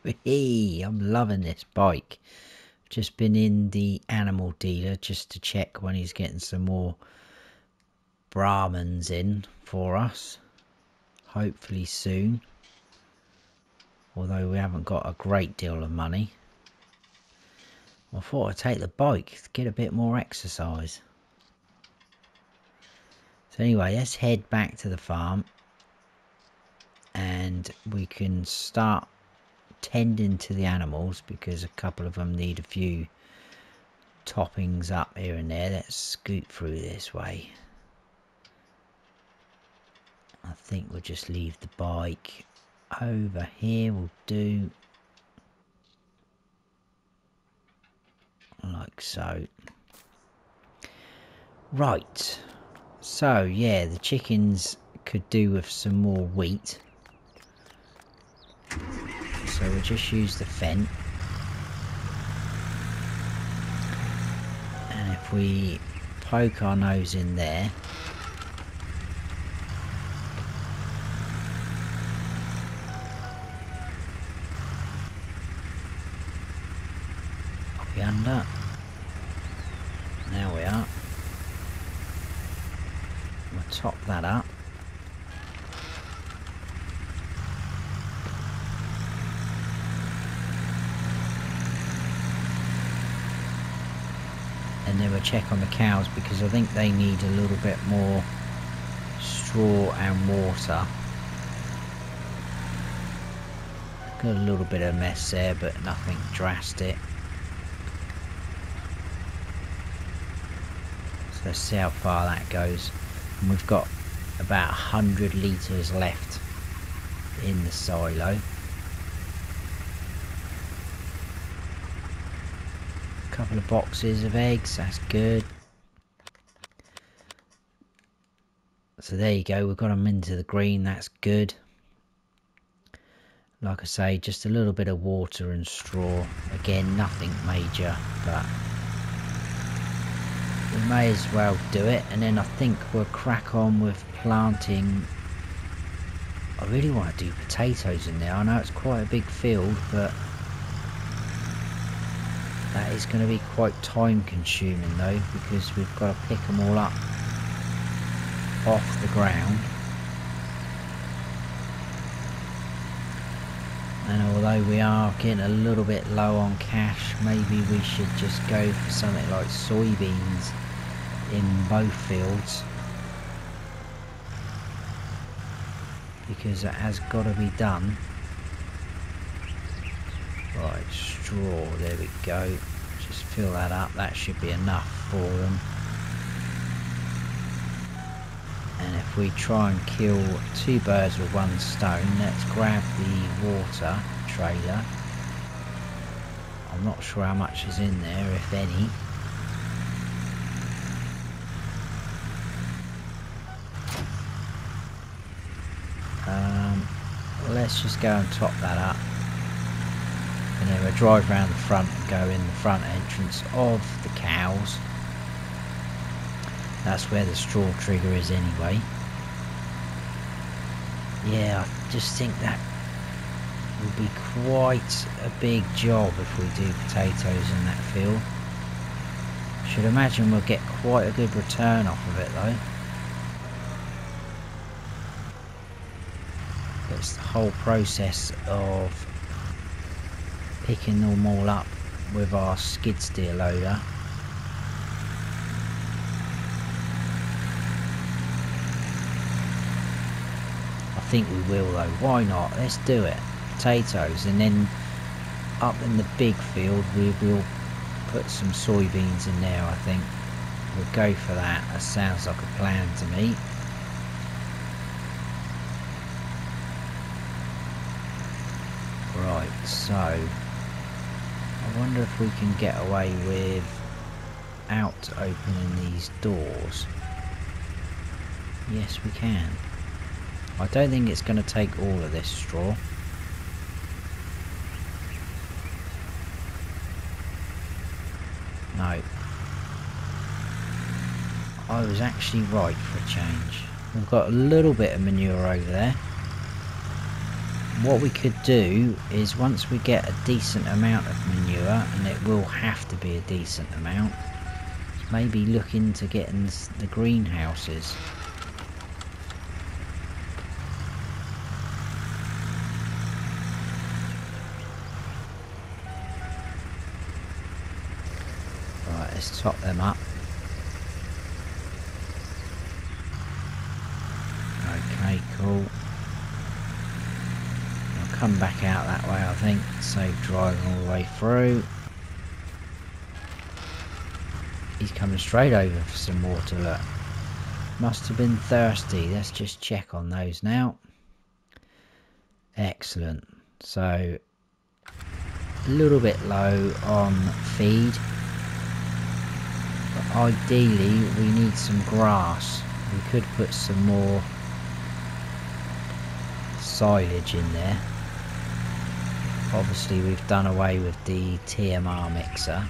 Hey, I'm loving this bike. Just been in the animal dealer just to check when he's getting some more Brahmans in for us. Hopefully soon. Although we haven't got a great deal of money. I thought I'd take the bike to get a bit more exercise. So anyway, let's head back to the farm. And we can start tending to the animals because a couple of them need a few toppings up here and there. Let's scoot through this way. I think we'll just leave the bike over here. We'll do like so. Right, so yeah, the chickens could do with some more wheat, so we'll just use the Fent. And if we poke our nose in there, are we under? Now we are. We'll top that up. And then we'll check on the cows because I think they need a little bit more straw and water. Got a little bit of mess there, but nothing drastic. So let's see how far that goes. And we've got about 100 litres left in the silo. Couple of boxes of eggs, that's good. So there you go, we've got them into the green, that's good. Like I say, just a little bit of water and straw. Again, nothing major, but we may as well do it. And then I think we'll crack on with planting. I really want to do potatoes in there. I know it's quite a big field, but that is going to be quite time consuming though, because we've got to pick them all up off the ground. And although we are getting a little bit low on cash, maybe we should just go for something like soybeans in both fields, because it has got to be done. Right, straw, there we go. Just fill that up, that should be enough for them. And if we try and kill two birds with one stone, let's grab the water trailer. I'm not sure how much is in there, if any. Let's just go and top that up. And then we'll drive around the front and go in the front entrance of the cows. That's where the straw trigger is anyway. Yeah, I just think that will be quite a big job if we do potatoes in that field. Should imagine we'll get quite a good return off of it though. It's the whole process of picking them all up with our skid steer loader. I think we will though, why not? Let's do it. Potatoes, and then up in the big field we will put some soybeans in there. I think we'll go for that. That sounds like a plan to me. Right, so I wonder if we can get away without opening these doors. Yes, we can. I don't think it's going to take all of this straw. No. I was actually right for a change. We've got a little bit of manure over there. What we could do is, once we get a decent amount of manure, and it will have to be a decent amount, maybe look into getting the greenhouses. Right, let's top them up. Okay, cool. I'll come back out that way, I think. Save driving all the way through. He's coming straight over for some water, look. Must have been thirsty. Let's just check on those now. Excellent. So, a little bit low on feed. But ideally, we need some grass. We could put some more silage in there. Obviously, we've done away with the TMR mixer.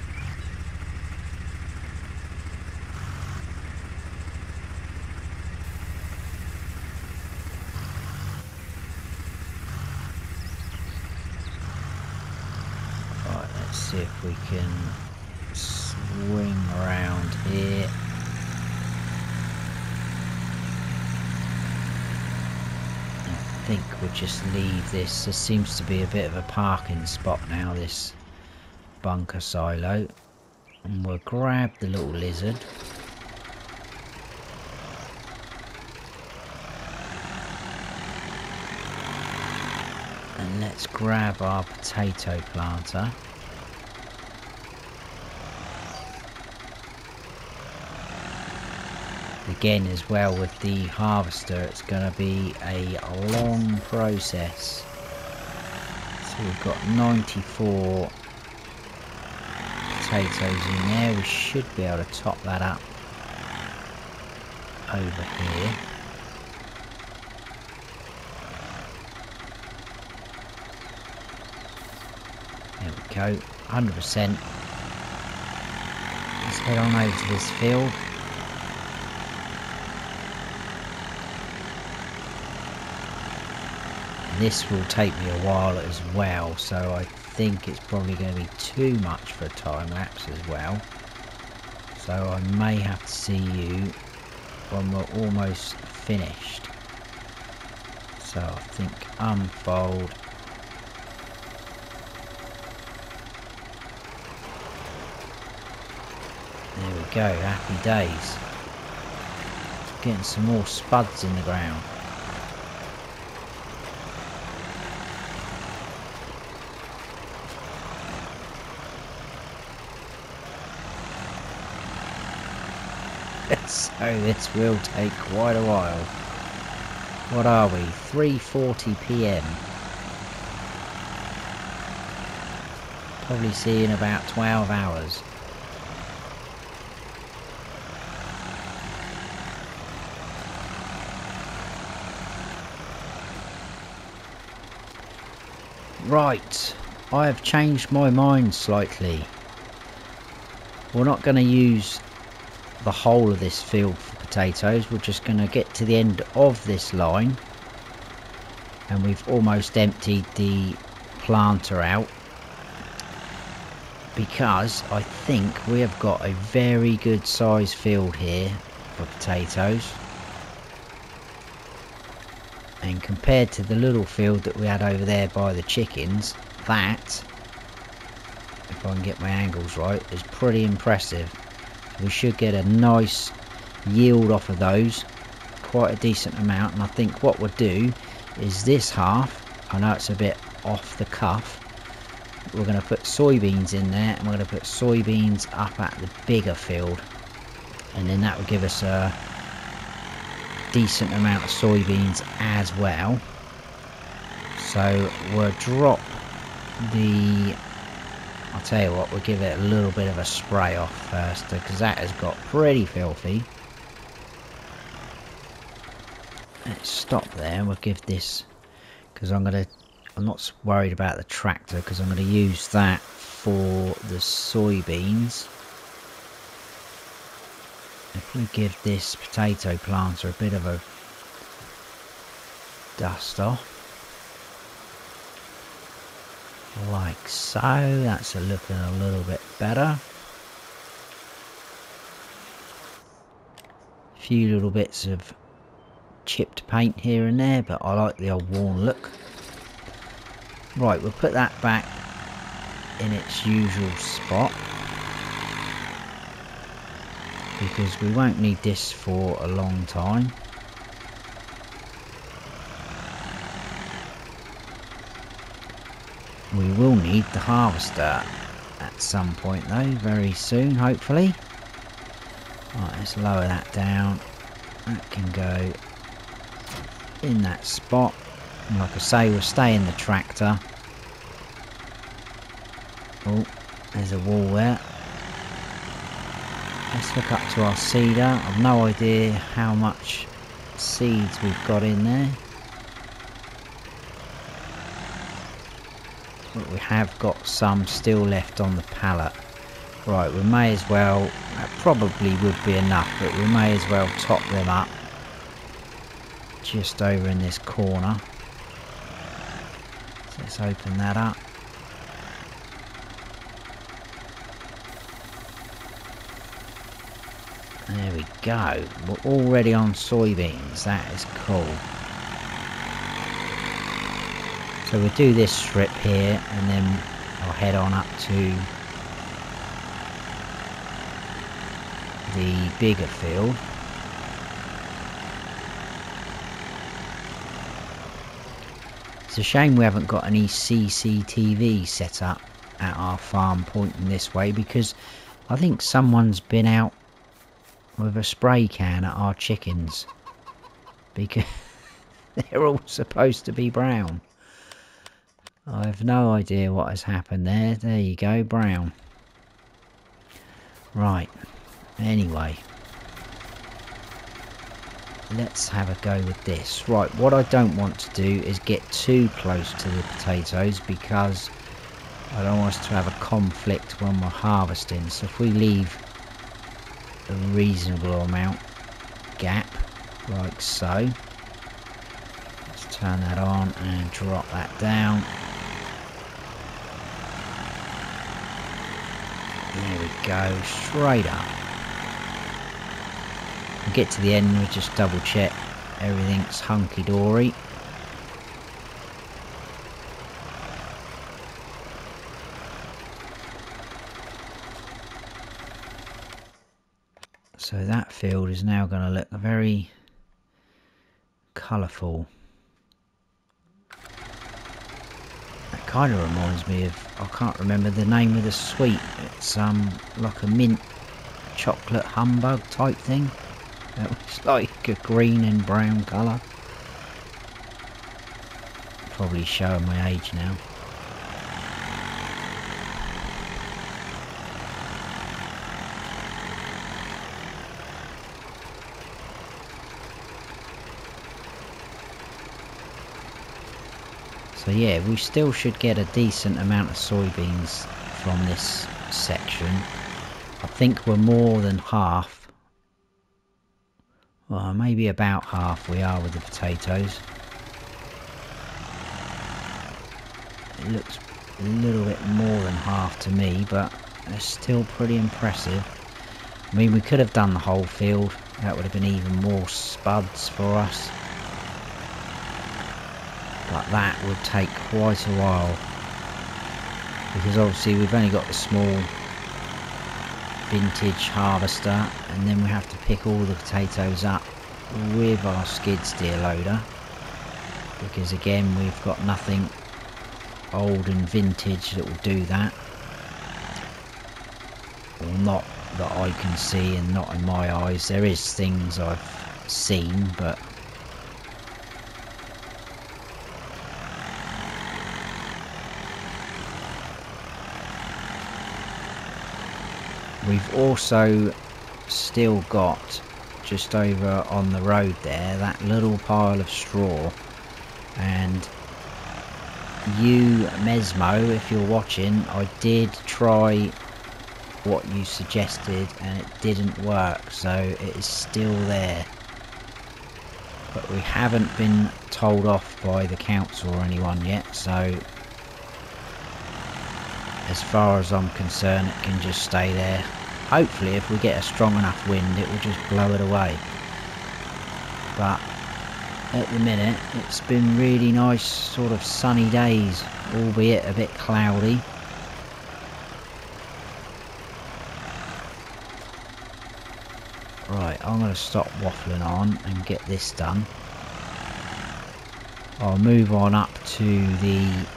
Right, let's see if we can swing around here. I think we'll just leave this. There seems to be a bit of a parking spot now, this bunker silo. And we'll grab the little lizard. And let's grab our potato planter. Again, as well, with the harvester, it's going to be a long process. So we've got 94 potatoes in there. We should be able to top that up over here. There we go, 100%. Let's head on over to this field. This will take me a while as well, so I think it's probably going to be too much for a time lapse as well. So I may have to see you when we're almost finished. So I think unfold. There we go, happy days. Getting some more spuds in the ground. So this will take quite a while. What are we? 3:40 PM. Probably see in about 12 hours. Right, I have changed my mind slightly. We're not going to use the whole of this field for potatoes. We're just going to get to the end of this line, and we've almost emptied the planter out, because I think we have got a very good size field here for potatoes, and compared to the little field that we had over there by the chickens, that, if I can get my angles right, is pretty impressive. We should get a nice yield off of those, quite a decent amount. And I think what we'll do is this half, I know it's a bit off the cuff, we're going to put soybeans in there, and we're going to put soybeans up at the bigger field, and then that will give us a decent amount of soybeans as well. So we'll drop the, I'll tell you what, we'll give it a little bit of a spray off first, because that has got pretty filthy. Let's stop there. We'll give this, because I'm not worried about the tractor, because I'm going to use that for the soybeans. If we give this potato planter a bit of a dust off. like so. That's looking a little bit better. A few little bits of chipped paint here and there, but I like the old worn look. Right, we'll put that back in its usual spot, because we won't need this for a long time. We will need the harvester at some point though, very soon hopefully. Right, let's lower that down. That can go in that spot. And like I say, we'll stay in the tractor. Oh, there's a wall there. Let's look up to our seeder. I've no idea how much seeds we've got in there. But we have got some still left on the pallet. Right, we may as well, that probably would be enough, but we may as well top them up just over in this corner. So let's open that up. There we go. We're already on soybeans. That is cool. So we'll do this strip here and then I'll head on up to the bigger field. It's a shame we haven't got any CCTV set up at our farm pointing this way, because I think someone's been out with a spray can at our chickens, because they're all supposed to be brown. I have no idea what has happened there. There you go, brown. Right, anyway, let's have a go with this. Right, what I don't want to do is get too close to the potatoes, because I don't want us to have a conflict when we're harvesting. So if we leave a reasonable amount gap, like so, let's turn that on and drop that down. There we go, straight up. We'll get to the end, we'll just double check everything's hunky-dory. So that field is now going to look very colourful. That kind of reminds me of, I can't remember the name of the sweet. It's like a mint chocolate humbug type thing. That was like a green and brown colour. Probably showing my age now. So yeah, we still should get a decent amount of soybeans from this section. I think we're more than half. Well, maybe about half we are with the potatoes. It looks a little bit more than half to me, but it's still pretty impressive. I mean, we could have done the whole field. That would have been even more spuds for us. But that would take quite a while, because obviously we've only got the small vintage harvester, and then we have to pick all the potatoes up with our skid steer loader, because again we've got nothing old and vintage that will do that, or not that I can see, and not in my eyes. There is things I've seen, but we've also still got, just over on the road there, that little pile of straw. And you, Mesmo, if you're watching, I did try what you suggested and it didn't work, so it is still there. But we haven't been told off by the council or anyone yet, so as far as I'm concerned, it can just stay there. Hopefully if we get a strong enough wind, it will just blow it away. But at the minute, it's been really nice sort of sunny days, albeit a bit cloudy. Right, I'm going to stop waffling on and get this done. I'll move on up to the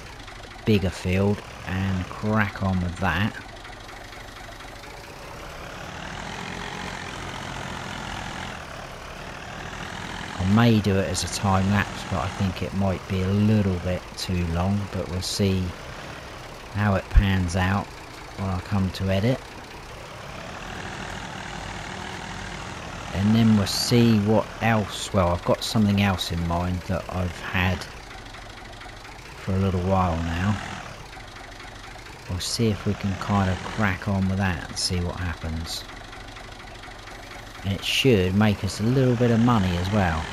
bigger field and crack on with that. I may do it as a time lapse, but I think it might be a little bit too long, but we'll see how it pans out when I come to edit. And then we'll see what else. Well, I've got something else in mind that I've had for a little while now. We'll see if we can kind of crack on with that and see what happens. And it should make us a little bit of money as well.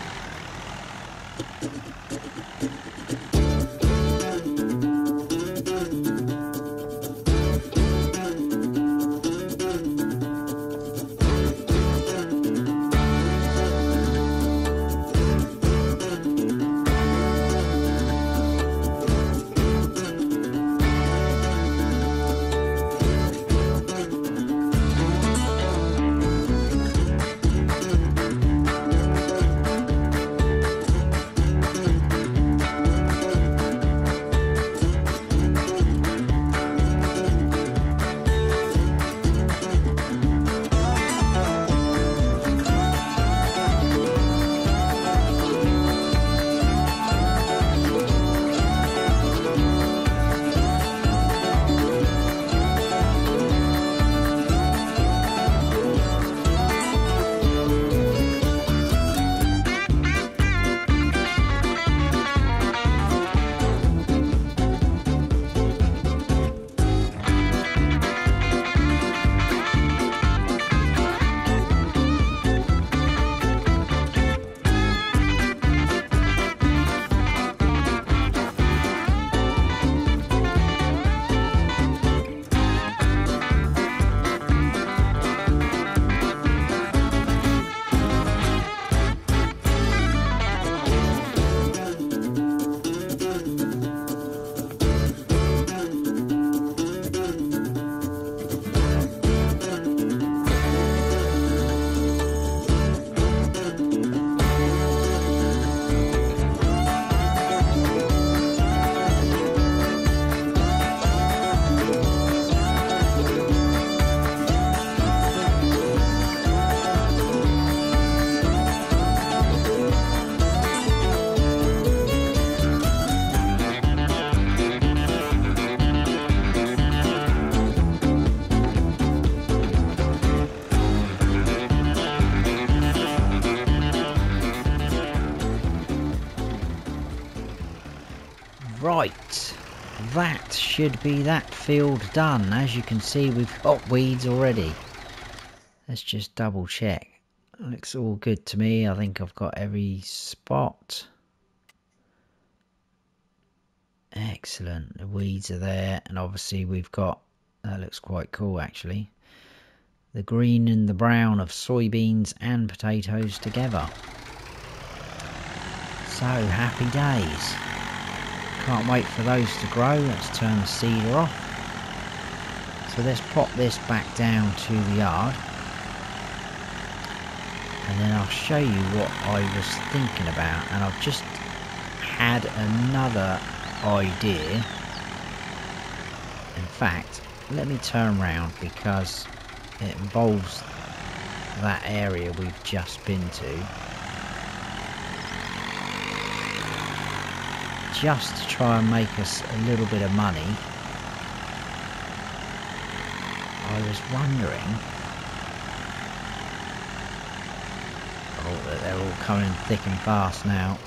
Right, that should be that field done. As you can see, we've got weeds already. Let's just double check. Looks all good to me. I think I've got every spot. Excellent, the weeds are there, and obviously we've got, that looks quite cool actually, the green and the brown of soybeans and potatoes together. So happy days. Can't wait for those to grow. Let's turn the seeder off. So let's pop this back down to the yard, and then I'll show you what I was thinking about. And I've just had another idea. In fact, let me turn around because it involves that area we've just been to. Just to try and make us a little bit of money, I was wondering, oh, they're all coming thick and fast now.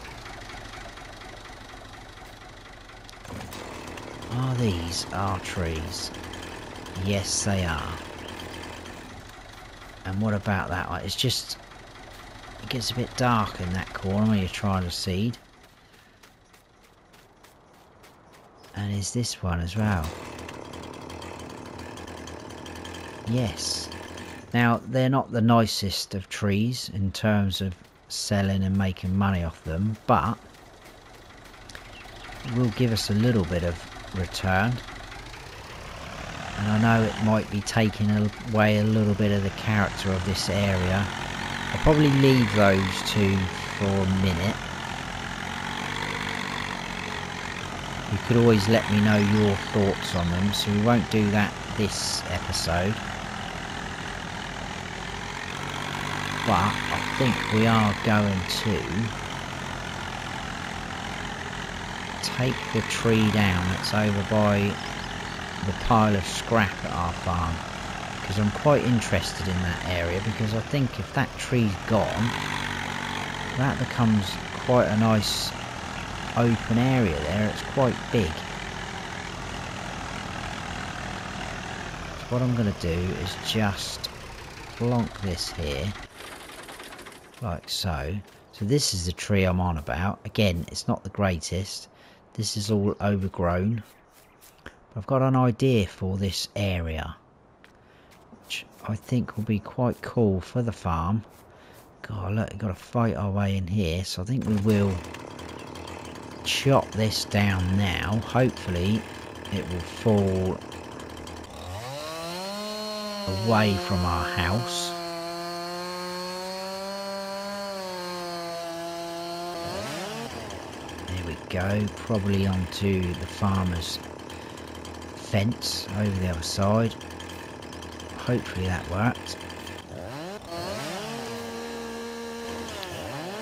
Are these our trees? Yes, they are. And what about that? It's just, it gets a bit dark in that corner when you're trying to seed. And is this one as well? Yes. Now, they're not the nicest of trees in terms of selling and making money off them, but it will give us a little bit of return. And I know it might be taking away a little bit of the character of this area. I'll probably leave those two for a minute. You could always let me know your thoughts on them, so we won't do that this episode. But I think we are going to take the tree down that's over by the pile of scrap at our farm, because I'm quite interested in that area, because I think if that tree's gone, that becomes quite a nice open area there. It's quite big. So what I'm going to do is just plonk this here like so. So this is the tree I'm on about. Again, it's not the greatest. This is all overgrown. I've got an idea for this area, which I think will be quite cool for the farm. God, look, we've got to fight our way in here, so I think we will chop this down now. Hopefully it will fall away from our house. There we go, probably onto the farmer's fence over the other side. Hopefully that worked.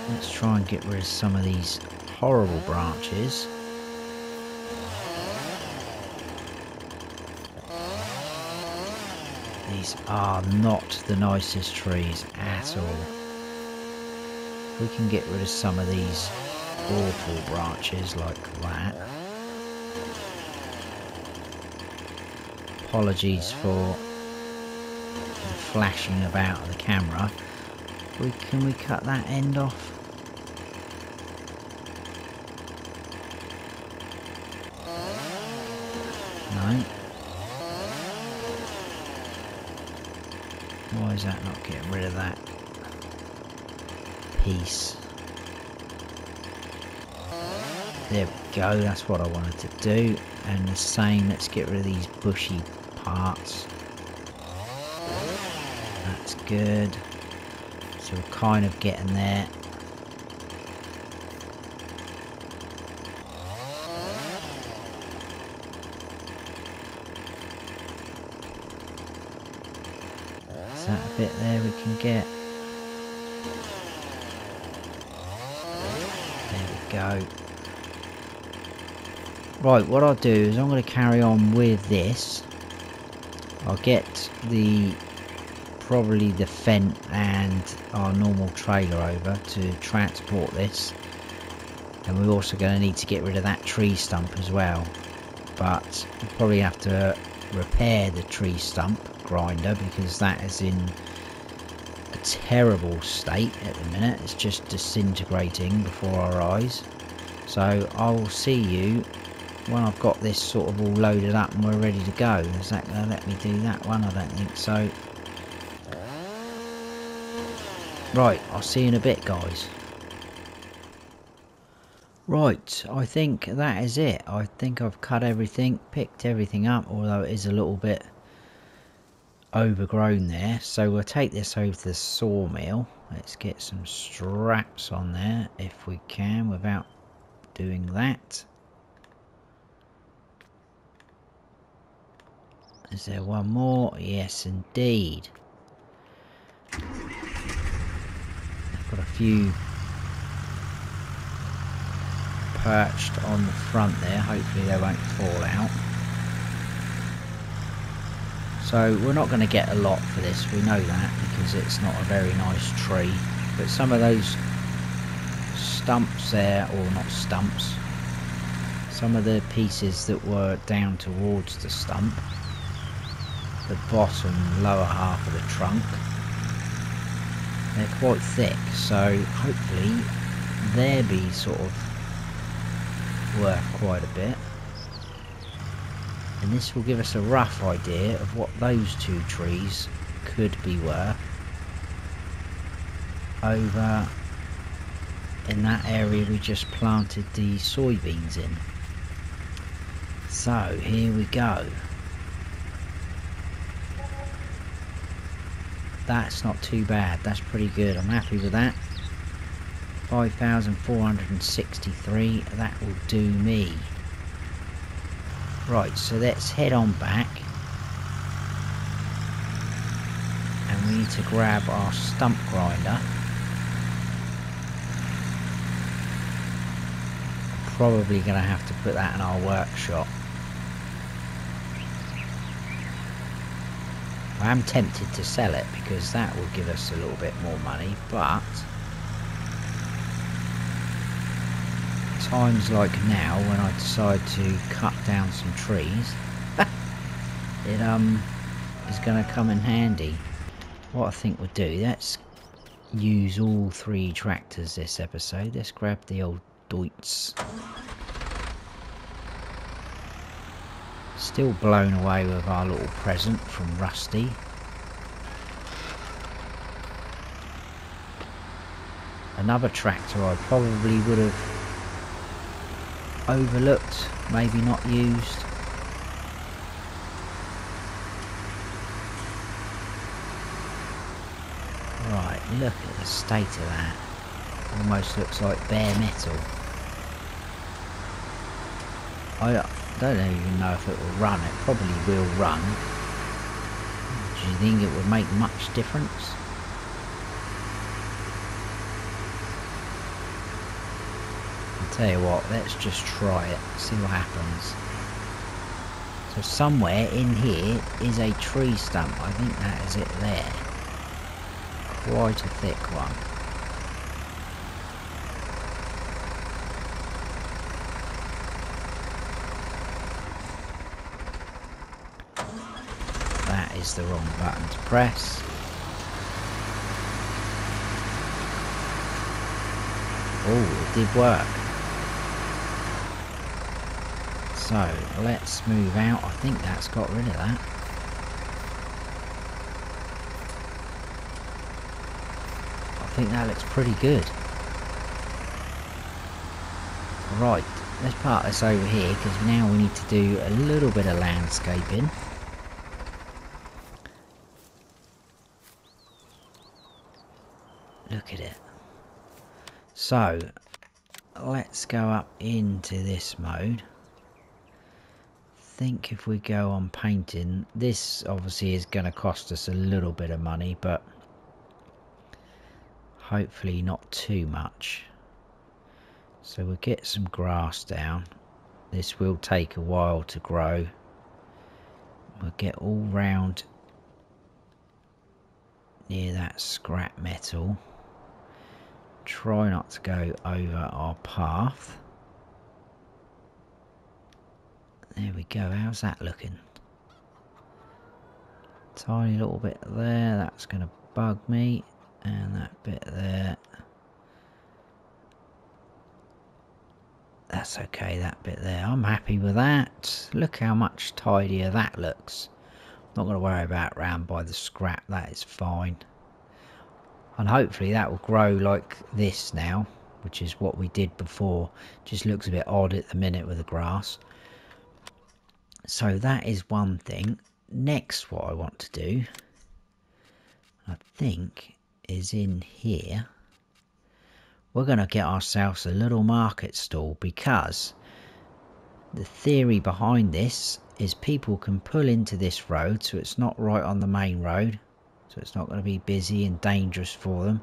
Let's try and get rid of some of these horrible branches. These are not the nicest trees at all. We can get rid of some of these awful branches like that. Apologies for the flashing about of the camera. Can we cut that end off? No. Why is that not getting rid of that piece? There we go, that's what I wanted to do. And the same, let's get rid of these bushy parts. That's good. So we're kind of getting there. Is that a bit there we can get? There we go. Right, what I'll do is I'm going to carry on with this. I'll get probably the Fendt and our normal trailer over to transport this. And we're also going to need to get rid of that tree stump as well. But we'll probably have to repair the tree stump grinder, because that is in a terrible state at the minute. It's just disintegrating before our eyes. So I will see you when I've got this sort of all loaded up and we're ready to go. Is that going to let me do that one? I don't think so. Right, I'll see you in a bit, guys. Right, I think that is it. I think I've cut everything, picked everything up, although it is a little bit overgrown there. So we'll take this over to the sawmill. Let's get some straps on there if we can without doing that. Is there one more? Yes, indeed. I've got a few perched on the front there. Hopefully they won't fall out. So we're not going to get a lot for this. We know that, because it's not a very nice tree. But some of those stumps there, or not stumps, some of the pieces that were down towards the stump, the bottom lower half of the trunk, they're quite thick, so hopefully they'll be sort of worth quite a bit. And this will give us a rough idea of what those two trees could be worth over in that area we just planted the soybeans in. So here we go. That's not too bad, that's pretty good, I'm happy with that. 5,463, that will do me. Right, so let's head on back. And we need to grab our stump grinder. Probably going to have to put that in our workshop. I am tempted to sell it because that will give us a little bit more money, but times like now when I decide to cut down some trees, it is going to come in handy. What I think we'll do, let's use all three tractors this episode. Let's grab the old Deutz. Still blown away with our little present from Rusty. Another tractor I probably would have overlooked, maybe not used. Right, look at the state of that. Almost looks like bare metal. I don't even know if it will run. It probably will run. Do you think it would make much difference? I'll tell you what, let's just try it, see what happens. So somewhere in here is a tree stump. I think that is it there. Quite a thick one. That is the wrong button to press. Oh, it did work. So let's move out. I think that's got rid of that. I think that looks pretty good. Right, let's park this over here because now we need to do a little bit of landscaping. Look at it. So let's go up into this mode. I think if we go on painting, this obviously is going to cost us a little bit of money, but hopefully not too much. So we'll get some grass down. This will take a while to grow. We'll get all round near that scrap metal. Try not to go over our path. There we go, how's that looking? Tiny little bit there, that's going to bug me. And that bit there. That's okay, that bit there. I'm happy with that. Look how much tidier that looks. Not going to worry about round by the scrap, that is fine. And hopefully that will grow like this now, which is what we did before. Just looks a bit odd at the minute with the grass. So that is one thing. Next, what I want to do, I think, is in here. We're going to get ourselves a little market stall, because the theory behind this is people can pull into this road, so it's not right on the main road, so it's not going to be busy and dangerous for them.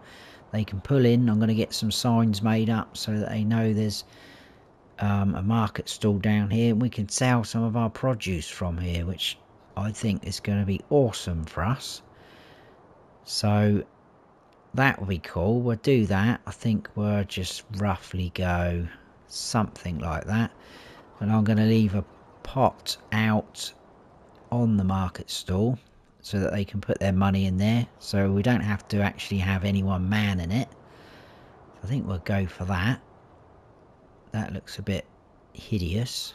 They can pull in. I'm going to get some signs made up so that they know there's a market stall down here, and we can sell some of our produce from here, which I think is going to be awesome for us. So that will be cool. We'll do that. I think we'll just roughly go something like that. And I'm going to leave a pot out on the market stall so that they can put their money in there, so we don't have to actually have anyone manning it. I think we'll go for that. That looks a bit hideous.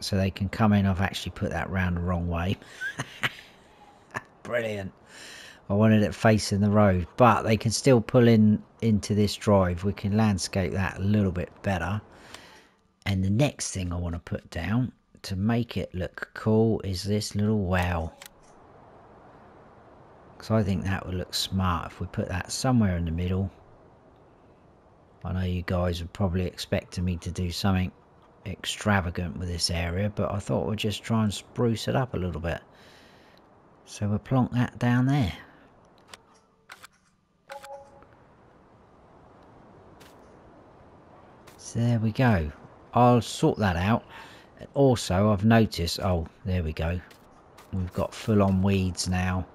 so they can come in. I've actually put that round the wrong way. Brilliant. I wanted it facing the road, but they can still pull in into this drive. We can landscape that a little bit better. And the next thing I want to put down to make it look cool is this little well. Because I think that would look smart if we put that somewhere in the middle. I know you guys are probably expecting me to do something extravagant with this area, but I thought we'd just try and spruce it up a little bit. So we'll plonk that down there. So there we go. I'll sort that out. And also I've noticed, oh there we go, we've got full on weeds now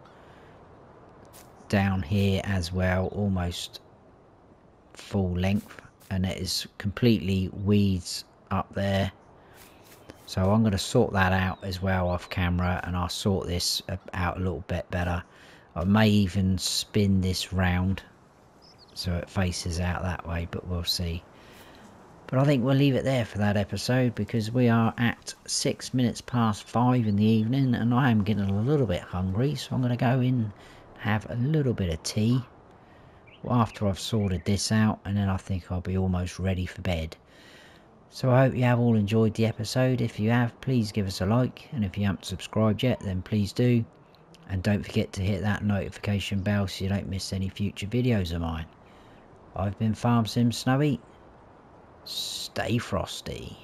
down here as well, almost full length, and it is completely weeds up there. So I'm going to sort that out as well off camera, and I'll sort this out a little bit better. I may even spin this round so it faces out that way, but we'll see. But I think we'll leave it there for that episode, because we are at 6 minutes past 5 in the evening and I am getting a little bit hungry, so I'm going to go in and have a little bit of tea after I've sorted this out, and then I think I'll be almost ready for bed. So I hope you have all enjoyed the episode. If you have, please give us a like, and if you haven't subscribed yet, then please do. And don't forget to hit that notification bell so you don't miss any future videos of mine. I've been Farm Sim Snowy. Stay frosty.